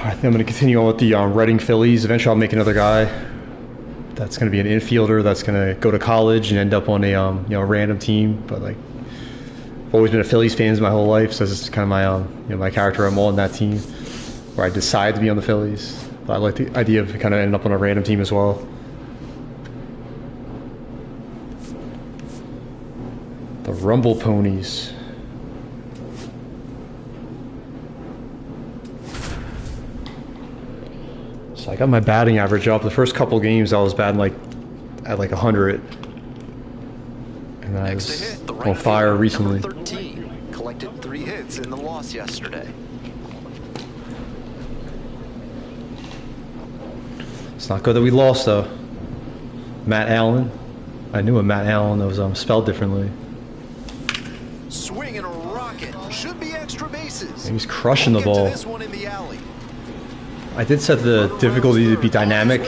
I think I'm going to continue on with the Reading Phillies. Eventually, I'll make another guy that's going to be an infielder that's going to go to college and end up on a random team. But like, I've always been a Phillies fan my whole life, so this is kind of my my character. I'm on that team, where I decide to be on the Phillies. But I like the idea of kind of ending up on a random team as well. The Rumble Ponies. So I got my batting average up. The first couple games I was batting at 100. And I was on fire recently. 13 collected 3 hits in the loss yesterday. It's not good that we lost though. Matt Allen. I knew a Matt Allen that was spelled differently. Swing and a rocket. Should be extra bases. And he's crushing the ball. This one in the alley. I did set the difficulty to be dynamic,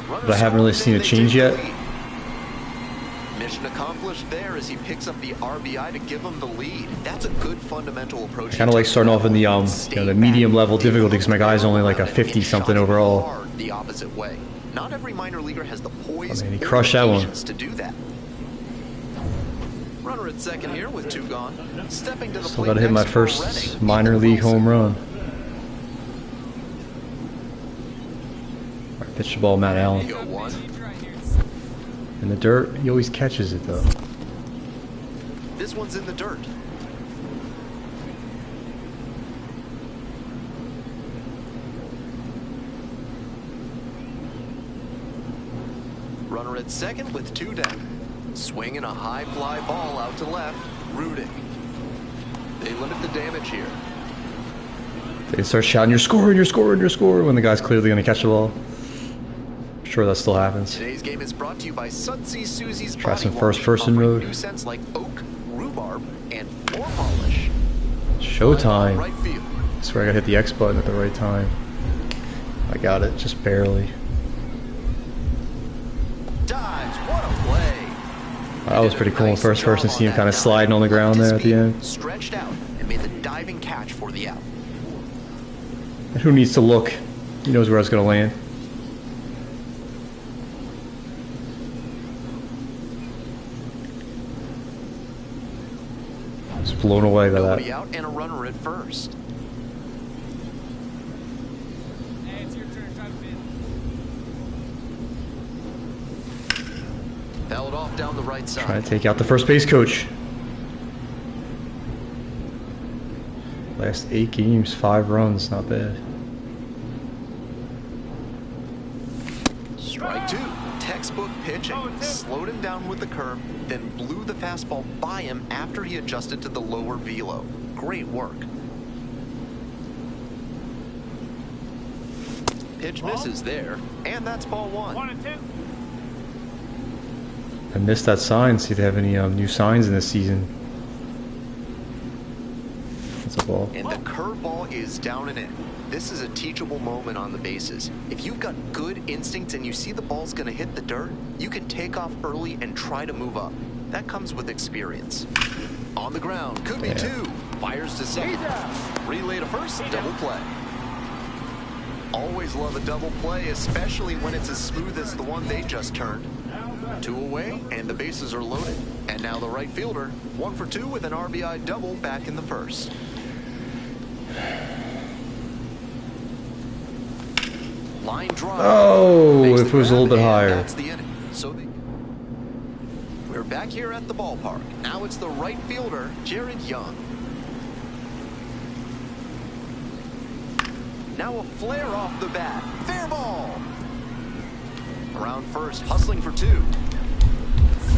but I haven't really seen it change yet. Mission accomplished there as he picks up the RBI to give him the lead. That's a good fundamental approach. I kind of like starting off in the the medium level difficulty because my guy's only like a 50 something overall. The opposite way. Not every minor leaguer has the poise he crushed that one. to do that. Runner at second here with 2 gone. Stepping to the Still got to hit my first minor league home run. Right, pitch the ball, Matt Allen. In the dirt, he always catches it though. This one's in the dirt. Runner at second with 2 down. Swinging a high fly ball out to left. Rooting. They limit the damage here. They start shouting, "You're scoring, you're scoring, you're scoring," when the guy's clearly going to catch the ball. I'm sure that still happens. Today's game is brought to you by Sudsy Susie's Try some first-person mode. New scents like oak, rhubarb, and floor polish. Showtime. Right field. I swear I got to hit the X button at the right time. I got it, just barely. Dives, what a play. That was pretty cool in first person, see him kind of sliding on the ground there at the end. Stretched out and made the diving catch for the out. And who needs to look? He knows where I was going to land. I was blown away by that. Nobody out and a runner at first. Hey, it's your turn. Try to win. Fouled off down the right side. Trying to take out the first base coach. Last 8 games, 5 runs, not bad. Strike 2. Textbook pitching. Slowed him down with the curve, then blew the fastball by him after he adjusted to the lower velo. Great work. Pitch misses there, and that's ball 1. 1 and 2. I missed that sign. See if they have any new signs in this season. That's a ball. And the curveball is down and in. This is a teachable moment on the bases. If you've got good instincts and you see the ball's going to hit the dirt, you can take off early and try to move up. That comes with experience. On the ground, could be 2. Fires to second. Relay to first, double play. Always love a double play, especially when it's as smooth as the one they just turned. 2 away, and the bases are loaded. And now the right fielder, 1 for 2 with an RBI double back in the first. Line drive. Oh, if it was a little bit higher. That's the inning. So we're back here at the ballpark. Now it's the right fielder, Jared Young. Now a flare off the bat. Fair ball. Around first, hustling for 2.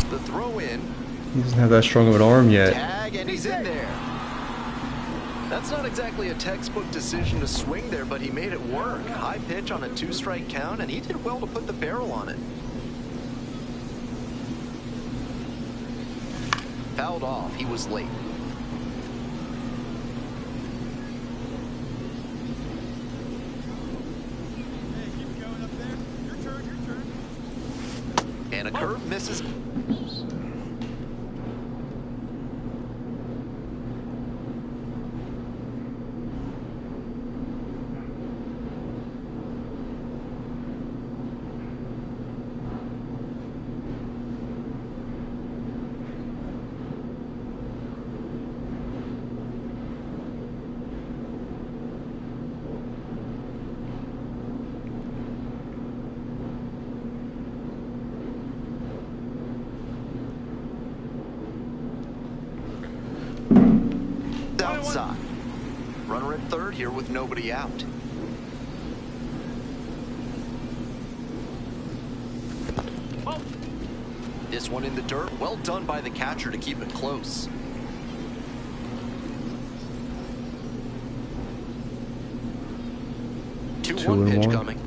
The throw in. He doesn't have that strong of an arm yet. Tag, and he's in there. That's not exactly a textbook decision to swing there, but he made it work. High pitch on a 2-strike count, and he did well to put the barrel on it. Fouled off. He was late. Hey, keep going up there. Your turn, your turn. And a curve misses. inside. Runner at third here with nobody out. This one in the dirt. Well done by the catcher to keep it close. Two one pitch coming.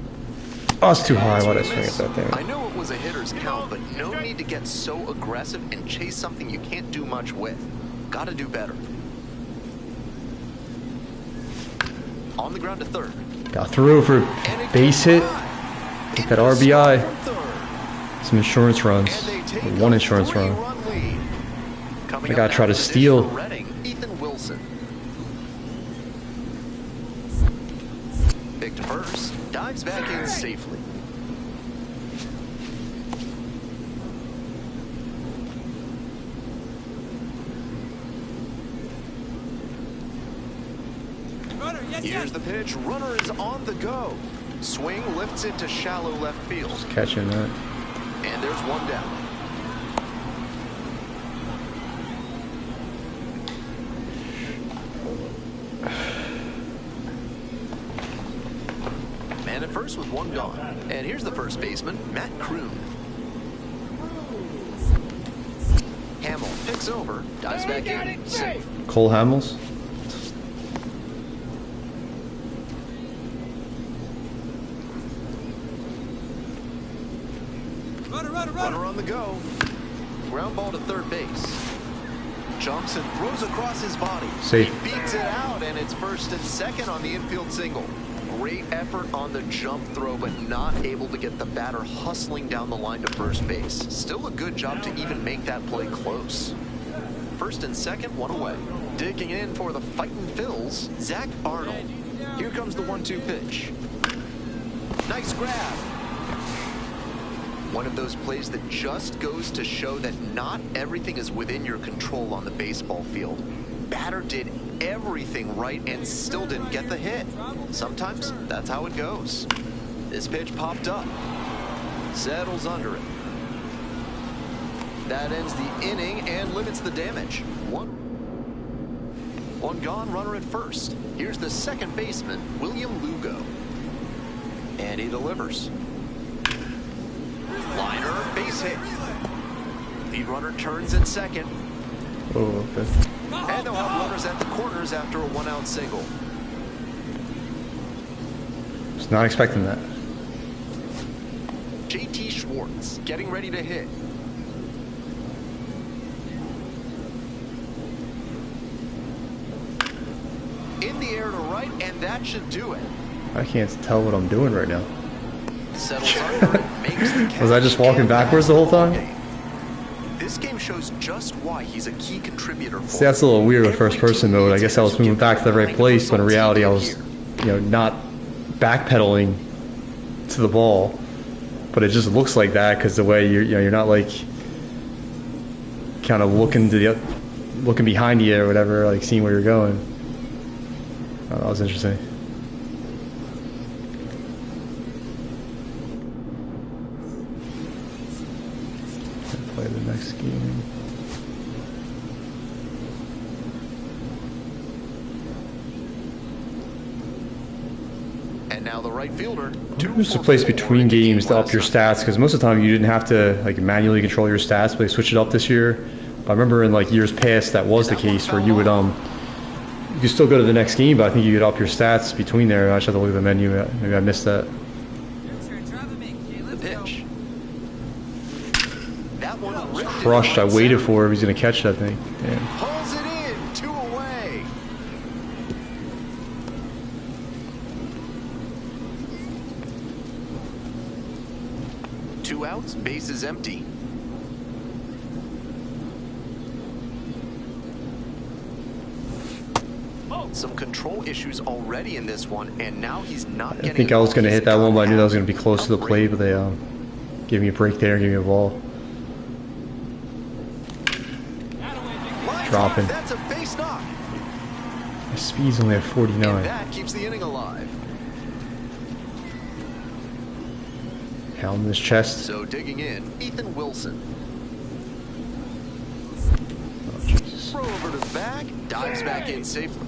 Oh, it's too high. Why did I swing at that thing? I know it was a hitter's count, but no need to get so aggressive and chase something you can't do much with. Gotta do better. On the ground to third. Got through for base hit. Get that RBI. Some insurance runs. One insurance run. I gotta try to steal. Ethan Wilson. Big to first. Dives back in safely. Here's the pitch. Runner is on the go. Swing lifts it to shallow left field. Just catching that. And there's one down. Man at first with one gone. And here's the first baseman, Matt Kroon. Hamill picks over, dives back in, safe. Cole Hamels. Runner on the go. Ground ball to third base. Jumps and throws across his body. Safe. He beats it out, and it's first and second on the infield single. Great effort on the jump throw, but not able to get the batter hustling down the line to first base. Still a good job to even make that play close. First and second, one away. Digging in for the fighting Phils, Zach Arnold. Here comes the 1-2 pitch. Nice grab. One of those plays that just goes to show that not everything is within your control on the baseball field. Batter did everything right and still didn't get the hit. Sometimes that's how it goes. This pitch popped up. Settles under it. That ends the inning and limits the damage. One gone, runner at first. Here's the second baseman, William Lugo. And he delivers. Liner, base hit. The runner turns in second. Oh, okay. And they'll have runners at the corners after a one-out single. Just not expecting that. JT Schwartz getting ready to hit. In the air to right, and that should do it. I can't tell what I'm doing right now. Settles under it, makes the catch. Was I just walking backwards the whole time? This game shows just why he's a key contributor for. See, that's a little weird with first person mode. I guess I was moving back to the right place, but in reality I was, not backpedaling to the ball. But it just looks like that because the way you're not like kind of looking behind you or whatever, like seeing where you're going. Oh, that was interesting. Play the next game. And now the right fielder. There's a place between games to up your stats because most of the time you didn't have to like manually control your stats, but they switched it up this year. I remember in like years past that was the case where you would you could still go to the next game, but I think you could up your stats between there. I just have to look at the menu. Maybe I missed that. The pitch. That one Crushed. I waited for him. He's gonna catch that thing. Damn. Pulls it in, 2 away. Two outs, base is empty. Some control issues already in this one, and now he's not getting. I think I was gonna hit that one, but I knew that was gonna be close to the plate. But they gave me a break there, gave me a ball. Dropping. That's a base knock. My speed's only at 49. And that keeps the inning alive. Pounding his chest. So digging in, Ethan Wilson. Oh, Jesus. Throw over to the back, dives back in safely.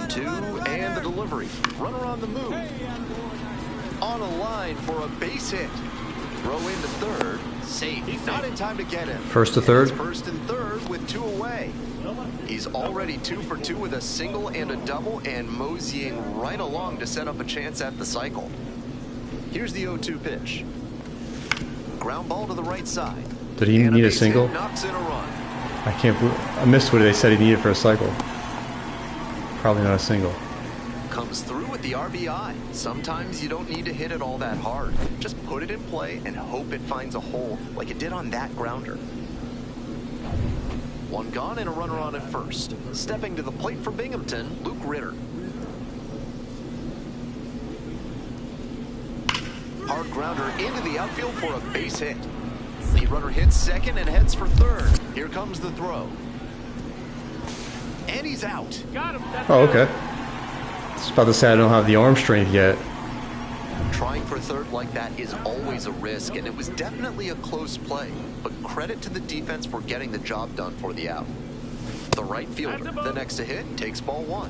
2, and the delivery. Runner on the move. On a line for a base hit. Throw into third. Safe. Not in time to get him. First to third. First and third with 2 away. He's already 2 for 2 with a single and a double, and moseying right along to set up a chance at the cycle. Here's the 0-2 pitch. Ground ball to the right side. Did he need a single? Knocks in a run. I missed what they said he needed for a cycle. Probably not a single. Comes through with the RBI. Sometimes you don't need to hit it all that hard. Just put it in play and hope it finds a hole like it did on that grounder. 1 gone and a runner on at first. Stepping to the plate for Binghamton, Luke Ritter. Hard grounder into the outfield for a base hit. Lead runner hits second and heads for third. Here comes the throw. And he's out. Got him. That's Oh, okay. I was about to say I don't have the arm strength yet. Trying for third like that is always a risk, and it was definitely a close play. But credit to the defense for getting the job done for the out. The right fielder, the next to hit, takes ball 1.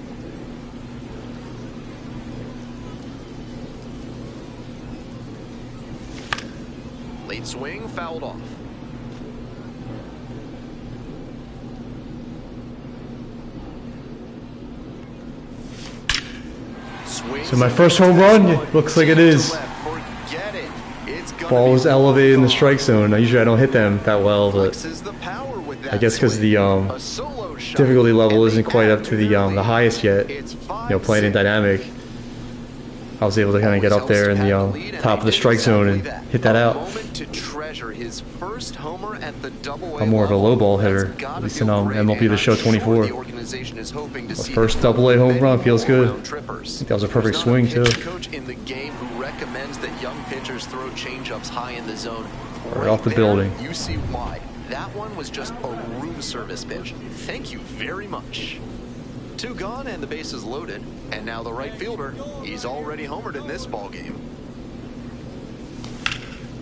Late swing, fouled off. So my first home run looks like it is. Forget it. It's gonna Ball be was elevated in the strike zone. Usually I don't hit them that well, but flexes the power with that I guess because the swing. A solo shot, difficulty level and isn't they quite add up to to the their lead. highest yet. It's Playing in 5-6. dynamic, I was able to kind of get up there in the top of the strike zone and hit that out. Moment to treasure his first homer at the double-A I'm more of a level. low ball That's hitter, gotta at least in feel great, MLB and The Show I'm sure 24. the organization is hoping to The see first them double-A home many run feels good. all-around trippers. I think that was a perfect There's not swing, pitching too. coach in the game who recommends that young pitchers throw changeups high in the zone. Right off the there, building. You see why. That one was just a room service pitch. Thank you very much. 2 gone and the base is loaded. And now the right fielder. He's already homered in this ball game.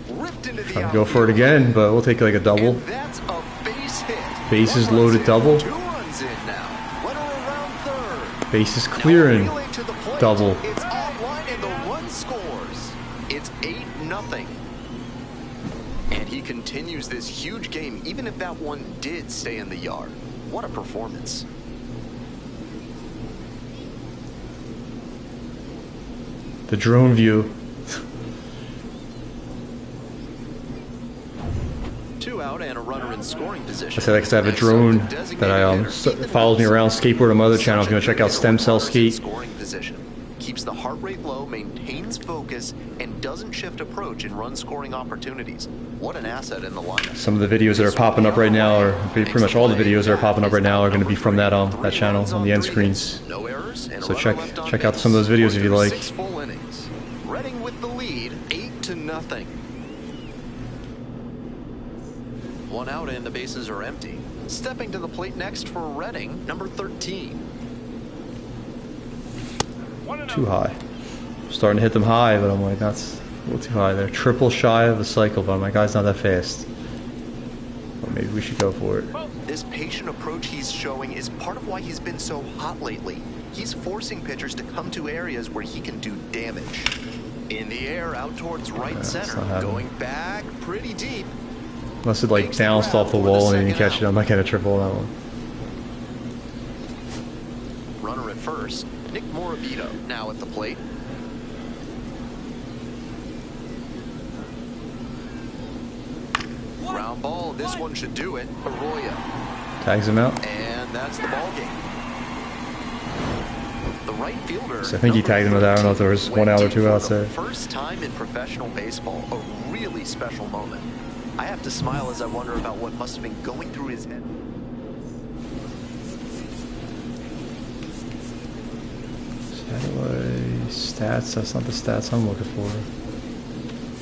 Ripped into the Trying to go for it outfield. again, but we'll take like a double. And that's a base hit. Bases 1 runs loaded in, double. 2 runs in now. Runner around third. Bases clearing. Now relay to the plate. Double. It's offline and the run scores. It's 8-0. And he continues this huge game, even if that one did stay in the yard. What a performance. The drone view. 2 out and a runner in scoring position. I said I have a drone that follows me around, skateboard on my other channel. If you want to check out StemSull's skate. Scoring position. Keeps the heart rate low, maintains focus, and doesn't shift approach in run scoring opportunities. What an asset in the lineup. Some of the videos that are popping up right now, or pretty much all the videos that are popping up right now, are going to be from that that channel on the end screens. No errors, and So a runner left on check out base. some of those videos if you like. 6 full innings. Reading with the lead, 8-0. 1 out and the bases are empty. Stepping to the plate next for Reading, number 13. Too high. Starting to hit them high, but I'm like, that's a little too high there. Triple shy of the cycle, but my guy's not that fast. Or maybe we should go for it. This patient approach he's showing is part of why he's been so hot lately. He's forcing pitchers to come to areas where he can do damage. In the air, out towards right center, not happening. going back pretty deep. Unless it like bounced off the wall and you catch it, I'm not gonna triple that one. Runner at first. Nick Morabito now at the plate. Ground ball. This one should do it. Arroyo. Tags him out. And that's the ball game. The right fielder. So I think he tagged him with that. I don't know if there was 1 out or 2 outs there. First time in professional baseball, a really special moment. I have to smile as I wonder about what must have been going through his head. Stats, that's not the stats I'm looking for.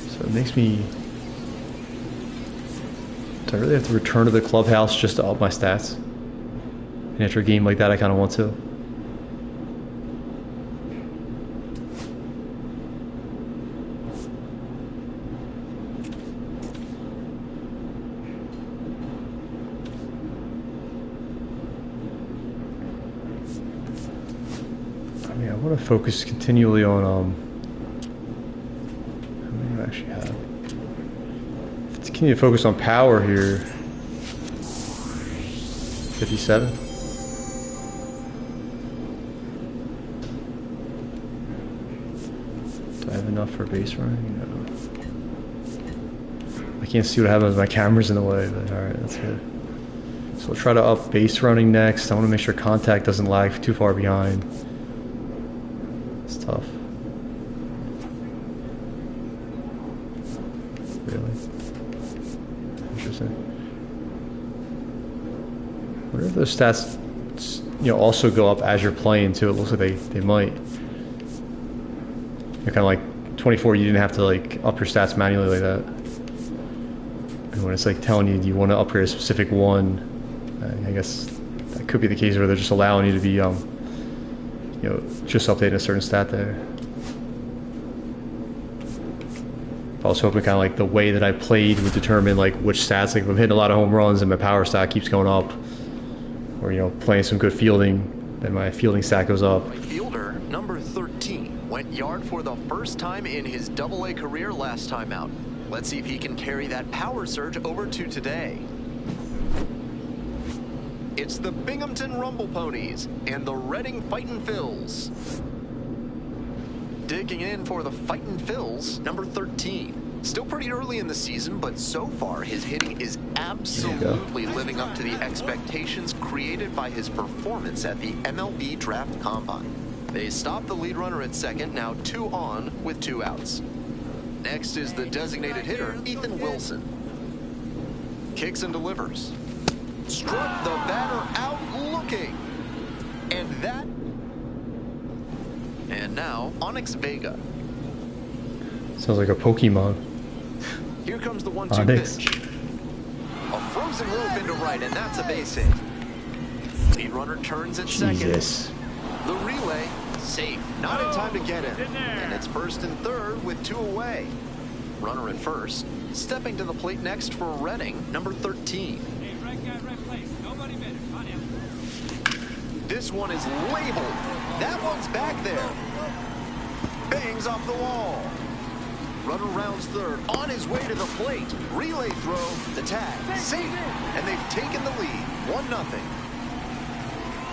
So it makes me... Do I really have to return to the clubhouse just to up my stats? And after a game like that, I kind of want to. want to focus continually on how many do I actually have? Continue to focus on power here. 57. Do I have enough for base running? No. I can't see what happens. My camera's in the way, but alright, that's good. So we'll try to up base running next. I want to make sure contact doesn't lag too far behind. It's tough. Really? Interesting. I wonder if those stats, also go up as you're playing too. It looks like they might. You're kind of like 24. You didn't have to like up your stats manually like that. And when it's like telling you want to upgrade a specific one, I guess that could be the case where they're just allowing you to be just updating a certain stat there. I was hoping kind of like the way that I played would determine like which stats. Like if I'm hitting a lot of home runs and my power stat keeps going up, or playing some good fielding, then my fielding stat goes up. Fielder number 13 went yard for the first time in his AA career last time out. Let's see if he can carry that power surge over to today. It's the Binghamton Rumble Ponies and the Reading Fightin' Phils. Digging in for the Fightin' Phils, number 13. Still pretty early in the season, but so far his hitting is absolutely living up to the expectations created by his performance at the MLB Draft Combine. They stopped the lead runner at second, now 2 on with 2 outs. Next is the designated hitter, Ethan Wilson. Kicks and delivers. Struck the batter out looking. And now, Onyx Vega. Sounds like a Pokemon. Here comes the 1-2 pitch. A frozen rope into right, and that's a base hit. Lead runner turns at second. The relay, safe. Not in time to get him. And it's first and third with 2 away. Runner at first. Stepping to the plate next for Reading, number 13. Hey, right guy, right place. Nobody better. On him. This one is labeled. That one's back there. Bangs off the wall. Runner rounds third, on his way to the plate. Relay throw, the tag, safe, and they've taken the lead, 1-0.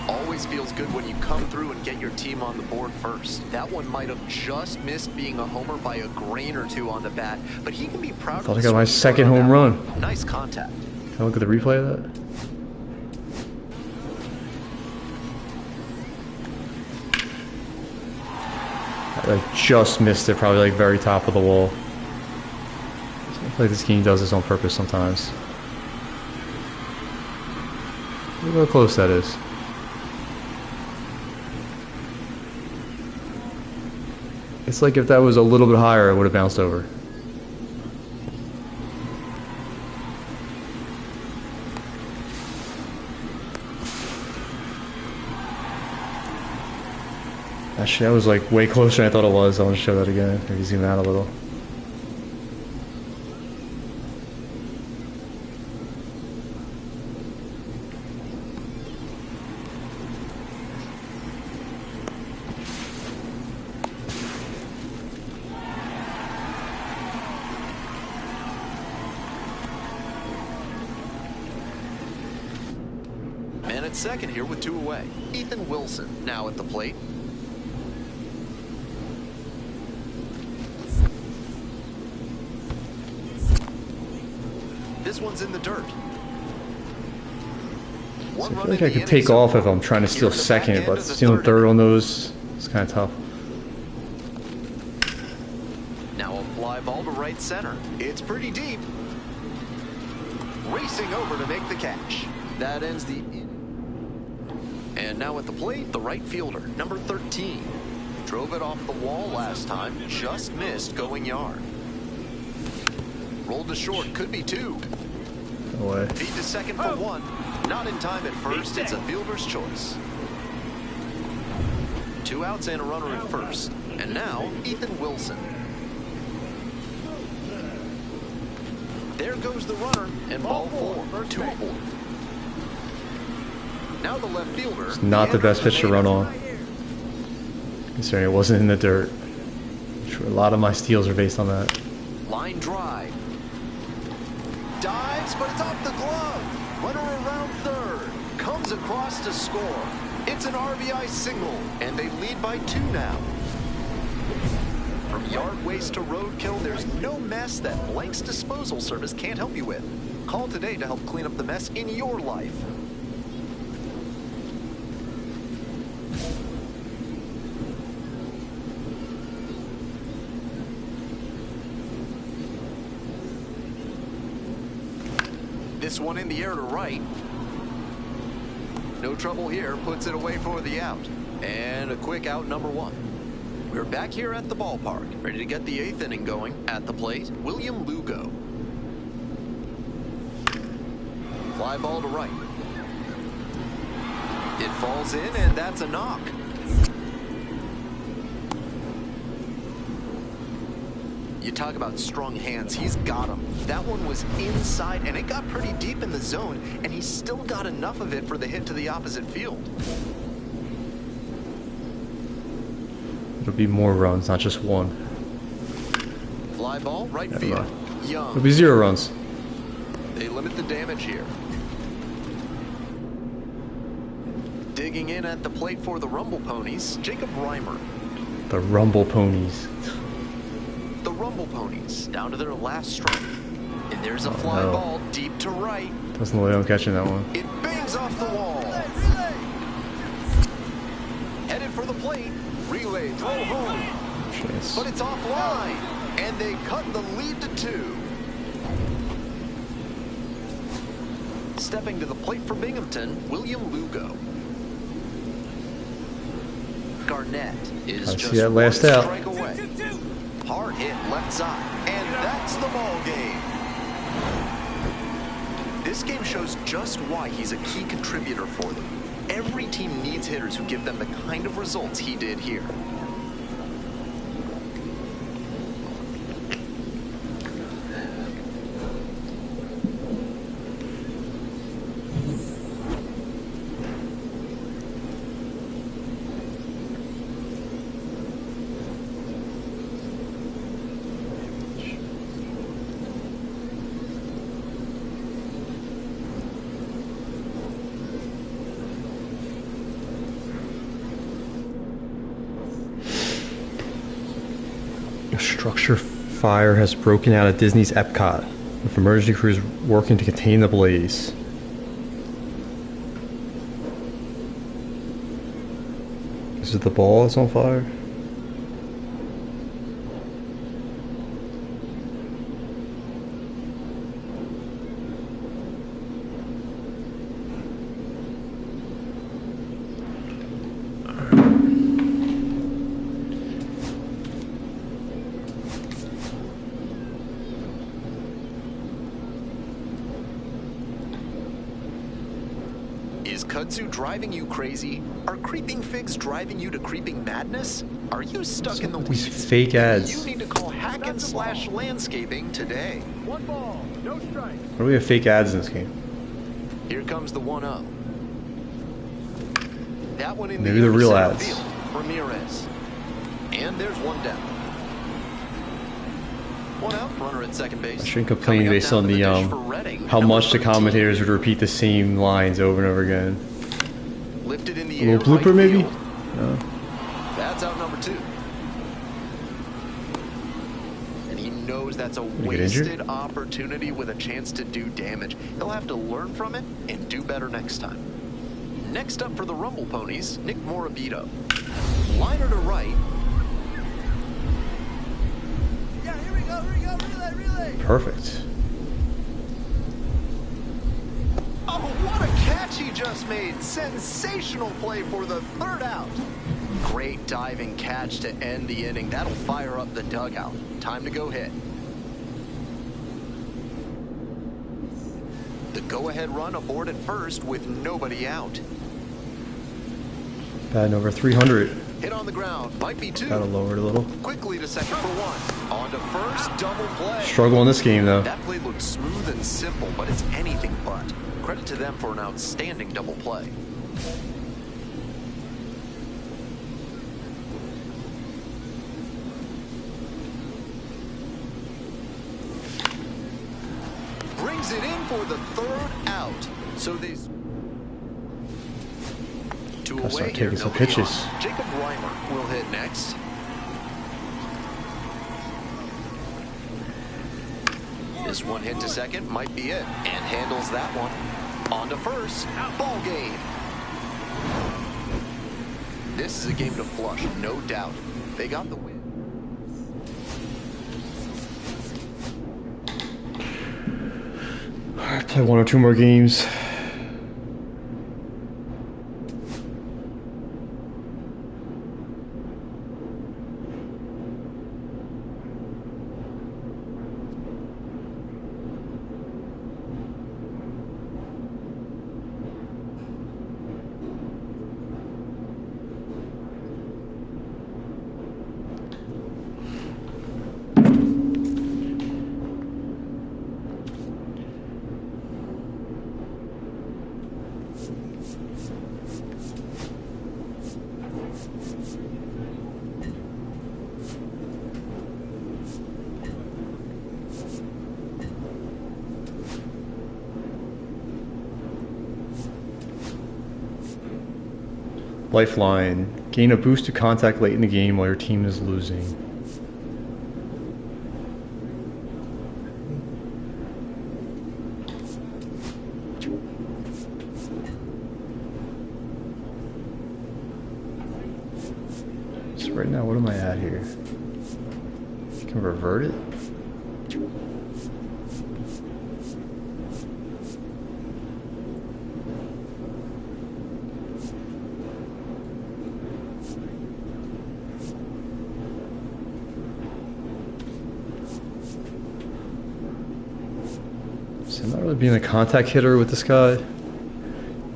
Always feels good when you come through and get your team on the board first. That one might have just missed being a homer by a grain or 2 on the bat, but he can be proud of I thought I got my second home run. Nice contact. Can I look at the replay of that? I just missed it, probably like very top of the wall. I feel like this game does this on purpose sometimes. Look how close that is. It's like if that was a little bit higher, it would have bounced over. Actually, that was like way closer than I thought it was. I want to show that again. Maybe zoom out a little. Man at second here with 2 away. Ethan Wilson now at the plate. This one's in the dirt. So I feel like I could take off if I'm trying to steal second, but stealing third on those is kind of tough. Now a fly ball to right center. It's pretty deep. Racing over to make the catch. That ends the inning. And now at the plate, the right fielder, number 13. Drove it off the wall last time, just missed going yard. Rolled to short, could be 2. No way. Feed to second for 1. Not in time at first, it's a fielder's choice. 2 outs and a runner at first. And now, Ethan Wilson. There goes the runner, and ball 4, 2 aboard. Now the left fielder. It's not the best pitch to run on. Considering it wasn't in the dirt. Sure, a lot of my steals are based on that. Line drive. Dives, but it's off the glove. Runner around third. Comes across to score. It's an RBI single, and they lead by 2 now. From yard waste to roadkill, there's no mess that Blank's disposal service can't help you with. Call today to help clean up the mess in your life. This one in the air to right. No trouble here, puts it away for the out. And a quick out, number 1. We're back here at the ballpark, ready to get the 8th inning going. At the plate, William Lugo. Fly ball to right. It falls in, and that's a knock. You talk about strong hands, he's got them. That one was inside, and it got pretty deep in the zone, and he still got enough of it for the hit to the opposite field. It'll be more runs, not just 1. Fly ball, right field. Young. It'll be 0 runs. They limit the damage here. Digging in at the plate for the Rumble Ponies, Jacob Reimer. The Rumble Ponies. The Rumble Ponies down to their last strike. And there's a fly ball deep to right. Doesn't look like I'm catching that one. It bangs off the wall. Headed for the plate. Relay, throw home. Jeez. But it's offline. And they cut the lead to 2. Stepping to the plate for Binghamton, William Lugo. Garnett is just that last one out. strike away. Hard hit left side, and that's the ball game. This game shows just why he's a key contributor for them. Every team needs hitters who give them the kind of results he did here. A structure fire has broken out at Disney's Epcot, with emergency crews working to contain the blaze. Is it the ball that's on fire? Is kudzu driving you crazy? Are creeping figs driving you to creeping madness? Are you stuck in the These weeds? fake ads. You need to call Hack-and-Slash-Landscaping today. 1 ball, no strike. Why do we have fake ads in this game? Here comes the 1-0. That one in Maybe the the real center ads. field. Ramirez. And there's 1 down. 1 out, runner at second base. I shouldn't complain Coming up based down on to the dish for Reading, how number much the 13. commentators would repeat the same lines over and over again. Lifted in the A air, little blooper right maybe? field. No. That's out number 2. And he knows that's a get injured? wasted opportunity with a chance to do damage. He'll have to learn from it and do better next time. Next up for the Rumble Ponies, Nick Morabito. Liner to right. Yeah, here we go, relay. Perfect. Oh, what a catch he just made. Sensational play for the 3rd out. Great diving catch to end the inning. That'll fire up the dugout. Time to go hit. The go-ahead run aboard at first with nobody out. Batting over 300. Hit on the ground, might be 2. Gotta lower it a little. Quickly to second for 1. On to first, double play. Struggle in this game though. That play looked smooth and simple, but it's anything but. Credit to them for an outstanding double play. brings it in for the third out. So they... Two Gotta away start here. taking some Nobody pitches. on. Jacob Reimer will hit next. This one hit to second might be it, and handles that one. On to first. Ball game. This is a game to flush, no doubt. They got the win. All right, play 1 or 2 more games. Lifeline. Gain a boost to contact late in the game while your team is losing. So right now, what am I at here? You can revert it? So I'm not really being a contact hitter with this guy. I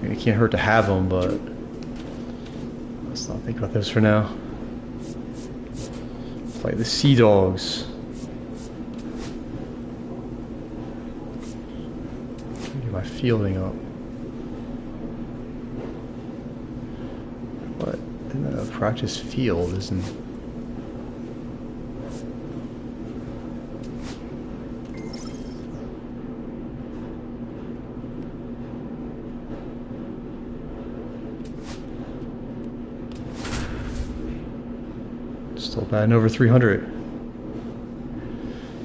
mean, it can't hurt to have him, but let's not think about this for now. Play the Sea Dogs. Get my fielding up. But in the practice field isn't. Still batting over 300,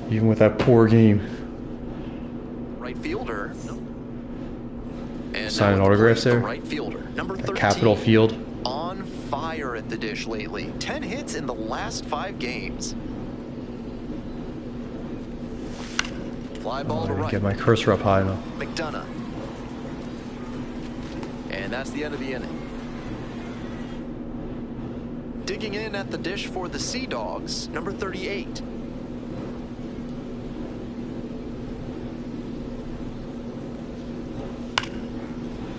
even with that poor game. Right fielder. And Signing autographs there. Right fielder, number 13. Capitol Field. On fire at the dish lately. 10 hits in the last 5 games. Fly ball to right. Get my cursor up high enough. McDonough. And that's the end of the inning. Digging in at the dish for the Sea Dogs, number 38.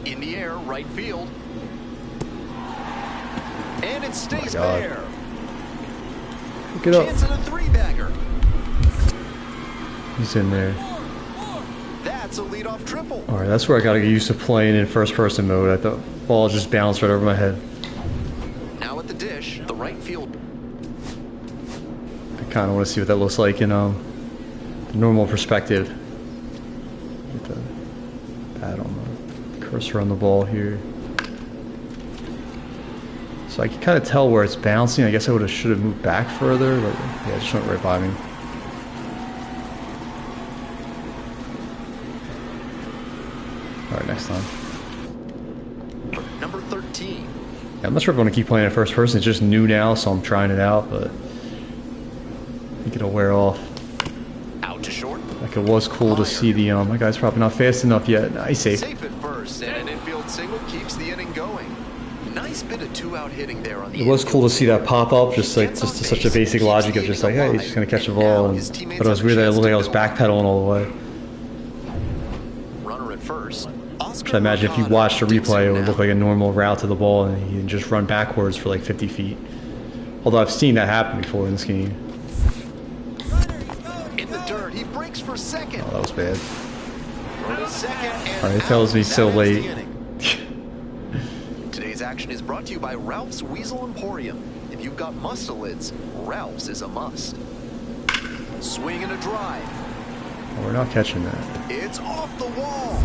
In the air, right field. And it stays there. Pick it up. Chance at a 3-bagger. He's in there. That's a leadoff triple. Alright, that's where I gotta get used to playing in first person mode. I thought the ball just bounced right over my head. Now at the dish, the right field. I kinda wanna see what that looks like in the normal perspective. Get the pad on the cursor on the ball here. So I can kind of tell where it's bouncing. I guess I should have moved back further, but yeah, it just went right by me. Alright, next time. Number 13. Yeah, I'm not sure if I want to keep playing in first person. It's just new now, so I'm trying it out, but I think it'll wear off. Out to short. Like, it was cool to see the, my guy's probably not fast enough yet. Nice safe. Safe at first, and an infield single keeps the inning going. Nice bit of 2-out hitting there on the It was cool to see that pop up, just such a basic logic of just like, hey, he's just gonna catch the ball, but it was weird that it looked like I was backpedaling all the way. Runner at first. Which I imagine if you watched a replay, it would look like a normal route to the ball, and he can just run backwards for like 50 feet. Although I've seen that happen before in this game. In the dirt, he breaks for second. Oh, that was bad. Alright, it tells me so late. Today's action is brought to you by Ralph's Weasel Emporium. If you've got mustelids, Ralph's is a must. Swing and a drive. We're not catching that. It's off the wall.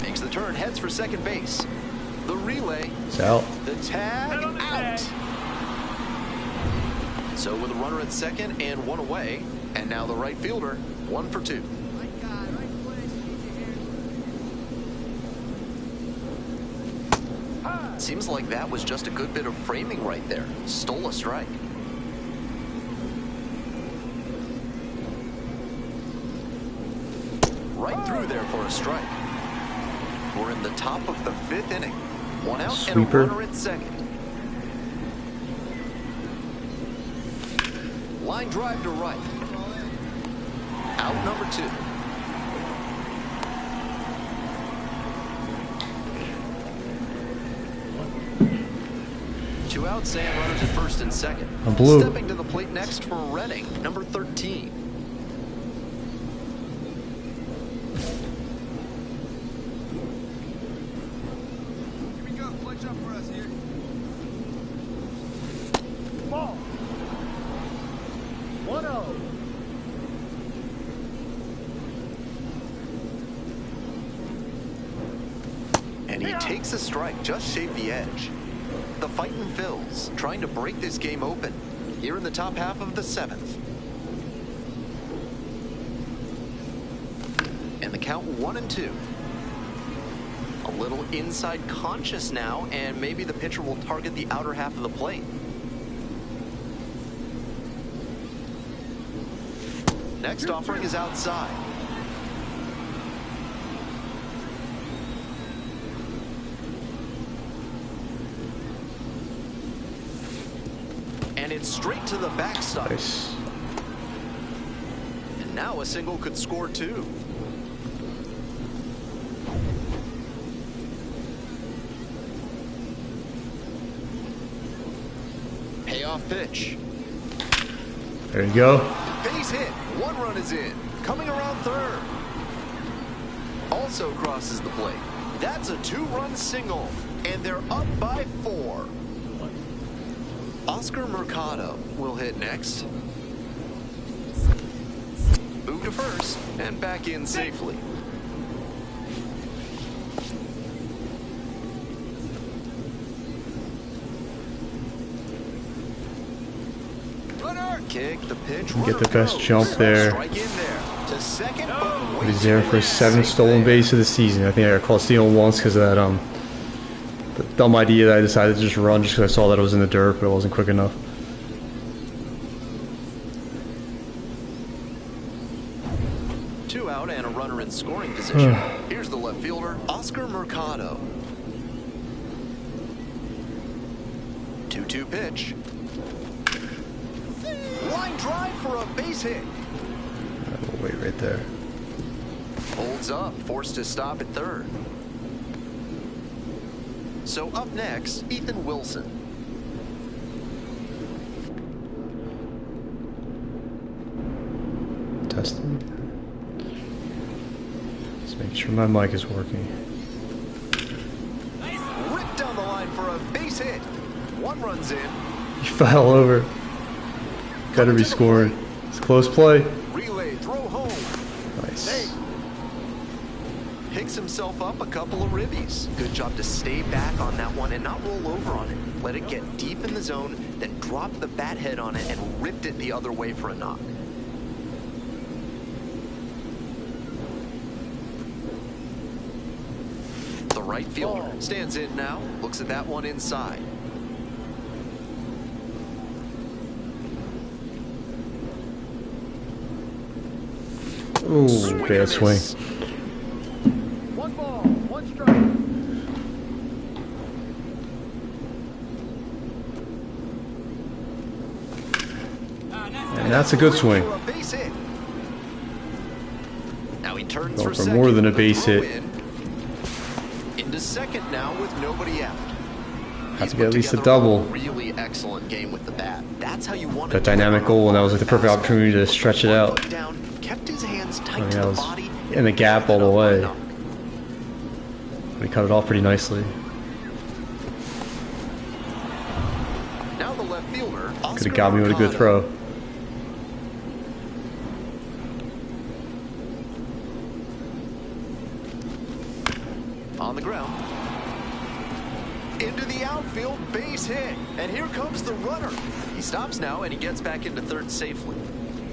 Makes the turn, heads for second base. The relay. It's out. The tag out. So with a runner at second and one away, and now the right fielder, 1 for 2. Right guy, right place. Easy here. Seems like that was just a good bit of framing right there. Stole a strike. Right through there for a strike. We're in the top of the 5th inning. 1 out Sweeper. and a runner at second. Line drive to right. Out number 2. Two out, Sam, runners at first and second. I'm blue. Stepping to the plate next for Redding, number 13. Here we go. Clutch up for us here. Ball. 1-0. And he takes a strike, just shaved the edge. The fighting Phils, trying to break this game open. Here in the top half of the 7th. And the count 1-2. A little inside conscious now, and maybe the pitcher will target the outer half of the plate. Next offering is outside. And it's straight to the backstop. Nice. And now a single could score 2. Payoff pitch. There you go. Base hit. 1 run is in. Coming around third. Also crosses the plate. That's a 2-run single. And they're up by 4. Oscar Mercado will hit next. Move to first and back in safely. Runner. Kick the pitch. Get the runner best goes. jump there. Strike in there to second. But He's there for his 7th stolen base of the season. I think I got called stealing once because of that the dumb idea that I decided to just run just because I saw that it was in the dirt, but it wasn't quick enough. Two out and a runner in scoring position. Here's the left fielder, Oscar Mercado. 2-2 pitch. Line drive for a base hit. We'll wait right there. Holds up, forced to stop at third. So up next, Ethan Wilson. Testing. Just making sure my mic is working. Ripped down the line for a base hit. 1 runs in. He fell over. Gotta be scoring. It's a close play. Relay, throw home. Nice. Picks himself up a couple of ribbies. Good job to stay back on that one and not roll over on it. Let it get deep in the zone, then drop the bat head on it and ripped it the other way for a knock. The right fielder stands in now, looks at that one inside. Ooh, bad swing. 1 ball, 1 strike. And that's a good swing. For a base hit. Now he turns Going for for second. more than a The base throw hit. Into second now with nobody out. Have He's to get at put least a together double. Really excellent game with the bat. That's how you want That dynamic goal, and that was like the perfect opportunity to stretch it out. Down, kept his hands tight I mean, to that the was body in the gap all the way. knock. We cut it off pretty nicely. Now the left fielder. Could have got me with a good throw. On the ground. Into the outfield, base hit. And here comes the runner. He stops now and he gets back into third safely.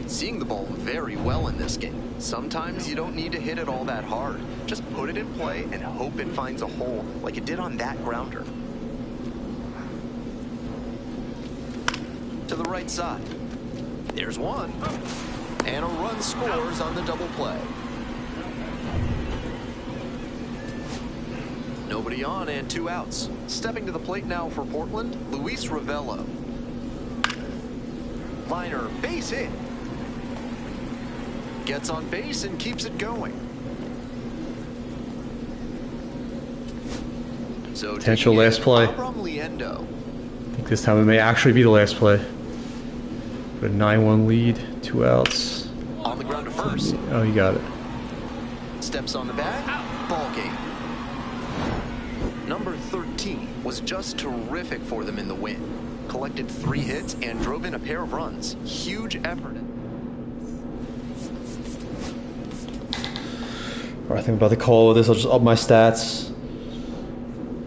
Seeing the ball very well in this game. Sometimes you don't need to hit it all that hard. Just put it in play and hope it finds a hole like it did on that grounder. To the right side. There's one. And a run scores on the double play. Nobody on and 2 outs. Stepping to the plate now for Portland, Luis Ravello. Liner, base hit. Gets on base and keeps it going. So Potential last play. I think this time it may actually be the last play. But a 9-1 lead, 2 outs. On the ground to first. Oh, you got it. Steps on the bag. Ball game. Number 13 was just terrific for them in the win. Collected 3 hits and drove in a pair of runs. Huge effort. I think about the call with this, I'll just up my stats.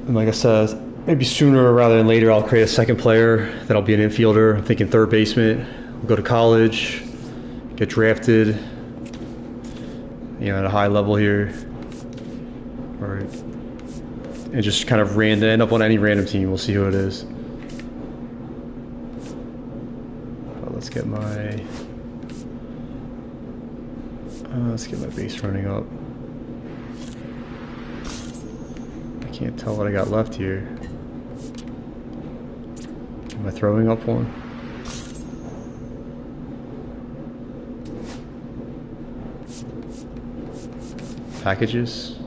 And like I said, maybe sooner rather than later, I'll create a second player that'll be an infielder. I'm thinking third baseman. We'll go to college, get drafted, at a high level here. All right. And just kind of end up on any random team. We'll see who it is. Let's get my base running up. I can't tell what I got left here. Am I throwing up one? Packages.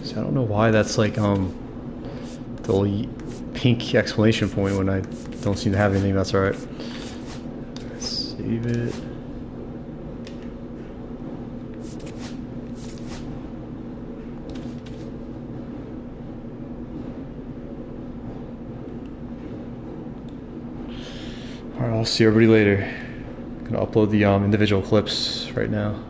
So I don't know why that's like the little pink exclamation point when I don't seem to have anything. That's alright. Save it. Alright, I'll see everybody later. I'm gonna upload the individual clips right now.